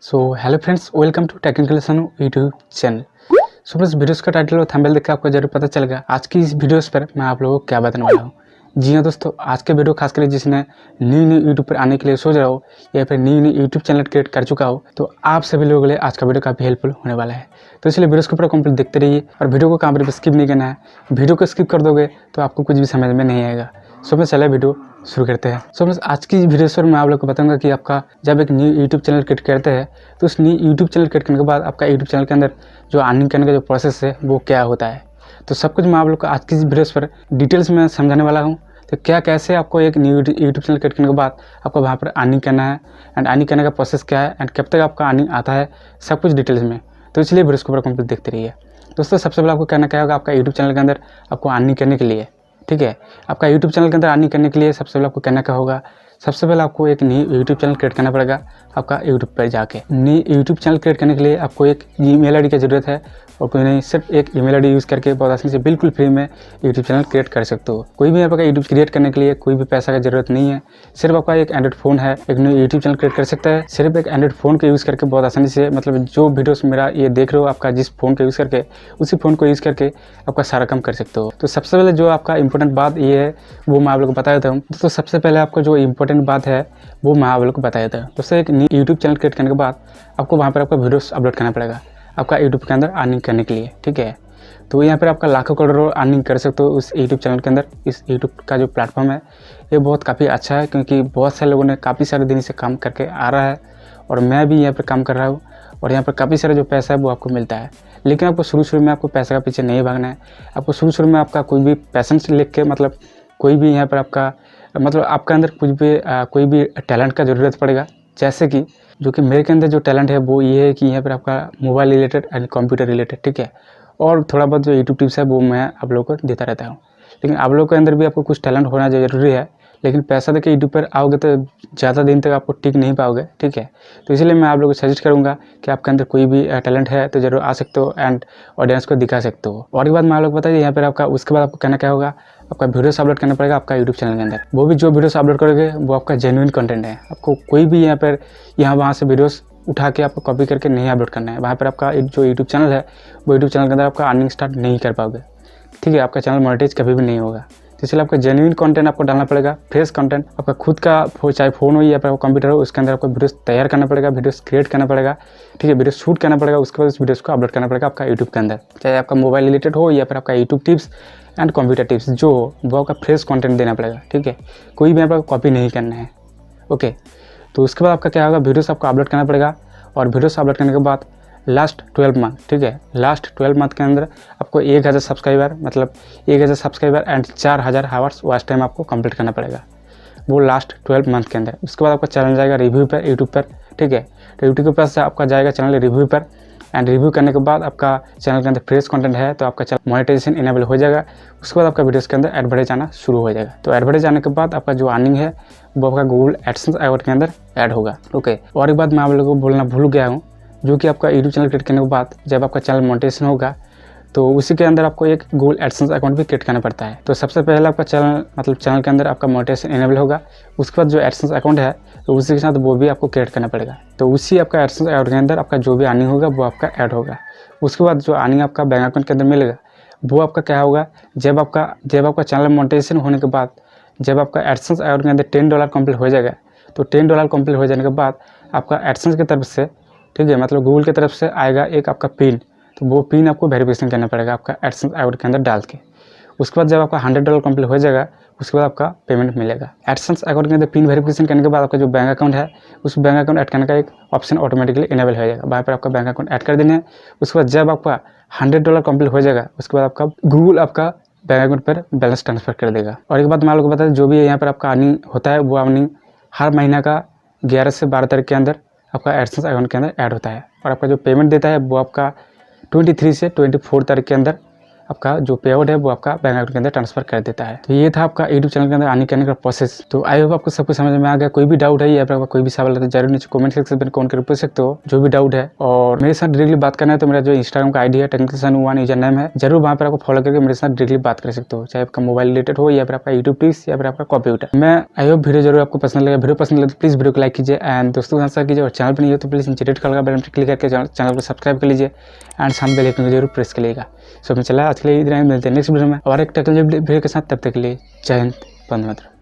So hello friends, welcome to Technical Sanu YouTube channel. So friends, videos का title और thumbnail देखकर आपको जरूर पता चलेगा आज की इस वीडियोस पर मैं आप लोगों को क्या बताने वाला हूँ। जी हाँ दोस्तों, आज के वीडियो खास कर जिसने न्यू यूट्यूब पर आने के लिए सोच रहा हो या फिर न्यू यूट्यूब चैनल क्रिएट कर चुका हो, तो आप सभी लोगों के लिए आज का वीडियो काफ़ी हेल्पफुल होने वाला है। तो इसलिए वीडियोस को पूरा कंप्लीट देखते रहिए और वीडियो को कहाँ पर स्किप नहीं करना है। वीडियो को स्किप कर दोगे तो आपको कुछ भी समझ में नहीं आएगा। सो मैं चले वीडियो शुरू करते हैं। सो फ्रेंड्स, आज की वीडियो पर मैं आप लोग को बताऊंगा कि आपका जब एक न्यू यूट्यूब चैनल क्रिएट करते हैं तो उस न्यू यूट्यूब चैनल क्रिएट करने के बाद आपका यूट्यूब चैनल के अंदर जो अर्निंग करने का जो प्रोसेस है वो क्या होता है। तो सब कुछ मैं आप लोग को आज की वीडियो पर डिटेल्स में समझाने वाला हूँ। तो क्या कैसे आपको एक न्यू यूट्यूब चैनल क्रिएट करने के बाद आपको वहाँ पर अर्निंग करना है एंड अर्निंग करने का प्रोसेस क्या है एंड कब तक आपका अर्निंग आता है, सब कुछ डिटेल्स में। तो इसलिए वीडियो को पूरा कंप्लीट देखते रहिए। दोस्तों, सबसे पहले आपको करना क्या होगा, आपका यूट्यूब चैनल के अंदर आपको अर्निंग करने के लिए, ठीक है, आपका यूट्यूब चैनल के अंदर अर्निंग करने के लिए सबसे पहले आपको करना क्या होगा, सबसे पहले आपको एक न्यू यूट्यूब चैनल क्रिएट करना पड़ेगा। आपका यूट्यूब पर जाके न्यू यूट्यूब चैनल क्रिएट करने के लिए आपको एक ईमेल आईडी की ज़रूरत है और कोई नहीं, सिर्फ एक ईमेल आईडी यूज़ करके बहुत आसानी से बिल्कुल फ्री में यूट्यूब चैनल क्रिएट कर सकते हो। कोई भी आपका यूट्यूब क्रिएट करने के लिए कोई भी पैसा की ज़रूरत नहीं है। सिर्फ आपका एक एंड्रॉइड फ़ोन है, एक न्यू यूट्यूब चैनल क्रिएट कर सकता है। सिर्फ एक एंड्रॉइड फ़ोन को यूज़ करके बहुत आसानी से, मतलब जो वीडियोस मेरा ये देख रहे हो आपका जिस फ़ोन को यूज़ करके, उसी फ़ोन को यूज़ करके आपका सारा काम कर सकते हो। तो सबसे पहले जो आपका इंपॉर्टेंट बात ये है वो मैं आप लोग को बता देता हूँ। तो सबसे पहले आपको जो इंपॉर्टेंट बात है वो मैं आप लोग को बता देता हूँ। दोस्तों, एक न्यू यूट्यूब चैनल क्रिएट करने के बाद आपको वहाँ पर आपका वीडियोस अपलोड करना पड़ेगा आपका यूट्यूब के अंदर अर्निंग करने के लिए, ठीक है। तो यहाँ पर आपका लाखों करोड़ों अर्निंग कर सकते हो उस यूट्यूब चैनल के अंदर। इस यूट्यूब का जो प्लेटफॉर्म है ये बहुत काफ़ी अच्छा है, क्योंकि बहुत सारे लोगों ने काफ़ी सारे दिन से काम करके आ रहा है और मैं भी यहाँ पर काम कर रहा हूँ और यहाँ पर काफ़ी सारा जो पैसा है वो आपको मिलता है। लेकिन आपको शुरू में आपको पैसे का पीछे नहीं भागना है। आपको शुरू में आपका कोई भी पैसेंस लेके के, मतलब कोई भी यहाँ पर आपका, मतलब आपके अंदर कुछ भी कोई भी टैलेंट का ज़रूरत पड़ेगा। जैसे कि जो कि मेरे के अंदर जो टैलेंट है वो ये है कि यहाँ पर आपका mobile related and computer related, ठीक है, और थोड़ा बहुत जो यूट्यूब टिप्स है वो मैं आप लोगों को देता रहता हूँ। लेकिन आप लोगों के अंदर भी आपको कुछ टैलेंट होना ज़रूरी है। लेकिन पैसा देके यूट्यूब पर आओगे तो ज़्यादा दिन तक आपको टिक नहीं पाओगे, ठीक है। तो इसलिए मैं आप लोगों को सजेस्ट करूँगा कि आपके अंदर कोई भी टैलेंट है तो ज़रूर आ सकते हो एंड ऑडियंस को दिखा सकते हो। और एक बात मैं आप लोग को बताइए, यहाँ पर आपका उसके बाद आपको कहना क्या होगा, आपका वीडियोस अपलोड करना पड़ेगा आपका यूट्यूब चैनल के अंदर। वो भी जो वीडियोस अपलोड करोगे वो आपका जेन्युइन कंटेंट है। आपको कोई भी यहाँ पर वहाँ से वीडियोस उठा के आपको कॉपी करके नहीं अपलोड करना है। वहाँ पर आपका जो यूट्यूब चैनल है वो यूट्यूब चैनल के अंदर आपका अर्निंग स्टार्ट नहीं कर पाओगे, ठीक है। आपका चैनल मोनेटाइज कभी भी नहीं होगा। तो इसलिए आपका जेन्युइन कंटेंट आपको डालना पड़ेगा, फ्रेश कंटेंट। आपका खुद का चाहे फ़ोन हो या फिर कंप्यूटर हो, उसके अंदर आपको वीडियोस तैयार करना पड़ेगा, वीडियोस क्रिएट करना पड़ेगा, ठीक है, वीडियो शूट करना पड़ेगा। उसके बाद उस वीडियोस को अपलोड करना पड़ेगा आपका यूट्यूब के अंदर। चाहे आपका मोबाइल रिलेटेड हो या फिर आपका YouTube tips and computer tips जो हो, वो आपका फ्रेश कंटेंट देना पड़ेगा, ठीक है। कोई भी आपको कॉपी नहीं करना है, ओके। तो उसके बाद आपका क्या होगा, वीडियोस आपको अपलोड करना पड़ेगा और वीडियोस अपलोड करने के बाद लास्ट 12 मंथ, ठीक है, लास्ट 12 मंथ के अंदर आपको 1000 सब्सक्राइबर, मतलब 1000 subscriber and 4000 hours watch time आपको कंप्लीट करना पड़ेगा वो लास्ट 12 मंथ के अंदर। उसके बाद आपका चैनल जाएगा रिव्यू पर यूट्यूब पर, ठीक है। तो यूट्यूब के पास से आपका जाएगा चैनल रिव्यू पर एंड रिव्यू करने के बाद आपका चैनल के अंदर फ्रेश कंटेंट है तो आपका चैनल मोनेटाइजेशन इनेबल हो जाएगा। उसके बाद आपका वीडियोस के अंदर एडवर्टाइज आना शुरू हो जाएगा। तो एडवर्टाइज आने के बाद आपका जो अर्निंग है वो आपका गूगल एडसेंस अकाउंट के अंदर ऐड होगा, ओके। और एक बात मैं आप लोगों को बोलना भूल गया हूँ, जो कि आपका यूट्यूब चैनल क्रिएट करने के बाद जब आपका चैनल मोनेटाइजेशन होगा तो उसी के अंदर आपको एक गूगल एडसेंस अकाउंट भी क्रिएट करना पड़ता है। तो सबसे पहले आपका चैनल, मतलब चैनल के अंदर आपका मोनेटाइजेशन इनेबल होगा। उसके बाद जो एडसेंस अकाउंट है तो उसी के साथ वो भी आपको क्रिएट करना पड़ेगा। तो उसी आपका एडसेंस अकाउंट के अंदर आपका जो भी अर्निंग होगा वो आपका ऐड होगा। उसके बाद जो अर्निंग आपका बैंक अकाउंट के अंदर मिलेगा वो आपका क्या होगा, जब आपका चैनल मोनेटाइजेशन होने के बाद, जब आपका एडसेंस अकाउंट के अंदर $10 कंप्लीट हो जाएगा, तो $10 कंप्लीट हो जाने के बाद आपका एडसेंस की तरफ से, ठीक है, मतलब गूगल की तरफ से आएगा एक आपका पिन। तो वो पिन आपको वेरिफिकेशन करना पड़ेगा आपका एडसेंस अकाउंट के अंदर डाल के। उसके बाद जब आपका $100 कंप्लीट हो जाएगा उसके बाद आपका पेमेंट मिलेगा। एडसेंस अकाउंट के अंदर पिन वेरिफिकेशन करने के बाद आपका जो बैंक अकाउंट है उस बैंक अकाउंट ऐड करने का एक ऑप्शन ऑटोमेटिकली इनेबल हो जाएगा। वहाँ पर आपका बैंक अकाउंट ऐड कर देना है। उसके बाद जब आपका $100 कंप्लीट हो जाएगा उसके बाद आपका गूगल आपका बैंक अकाउंट पर बैलेंस ट्रांसफर कर देगा। और एक बात मैं आप लोगों को बता दें, जो भी यहाँ पर आपका अर्निंग होता है वो अर्निंग हर महीना का 11 से 12 तारीख के अंदर आपका एडसेंस अकाउंट के अंदर ऐड होता है। और आपका जो पेमेंट देता है वो आपका 23 से 24 तारीख के अंदर आपका जो पे आउट है वो आपका बैंक अकाउंट के अंदर ट्रांसफर कर देता है। तो ये था आपका यूट्यूब चैनल के अंदर आने का प्रोसेस। तो आई होप आपको सब कुछ समझ में आ गया। कोई भी डाउट है या फिर आपका कोई भी सवाल है तो जरूर नीचे कमेंट सेक्शन में कमेंट कर पूछ सकते हो जो भी डाउट है। और मेरे साथ डायरेक्टली बात करना है तो मेरा जो इंस्टाग्राम का आईडी है technicalsanu1 यूजर नेम है, जरूर वहाँ पर आपको फॉलो करके मेरे साथ डायरेक्टली बात कर सकते हो, चाहे आपका मोबाइल रिलेटेड हो या फिर आपका यूट्यूब टिप्स या फिर आपका कंप्यूटर। मैं आई होप वीडियो जरूर आपको पसंद लगे। वीडियो पसंद लगे तो प्लीज वीडियो को लाइक कीजिए एंड दोस्तों के साथ कीजिए। और चैनल पर नहीं हो तो प्लीज नीचे रेड कलर का बेल बटन क्लिक करके चैनल को सब्सक्राइब कर लीजिए एंड साथ बेल आइकन को जरूर प्रेस करिएगा। सो मैं चला आज के लिए इधर मिलते हैं नेक्स्ट वीडियो में और एक टेक्नोलॉजी वीडियो के साथ। तब तक के लिए जय हिंद, वंदे मातरम।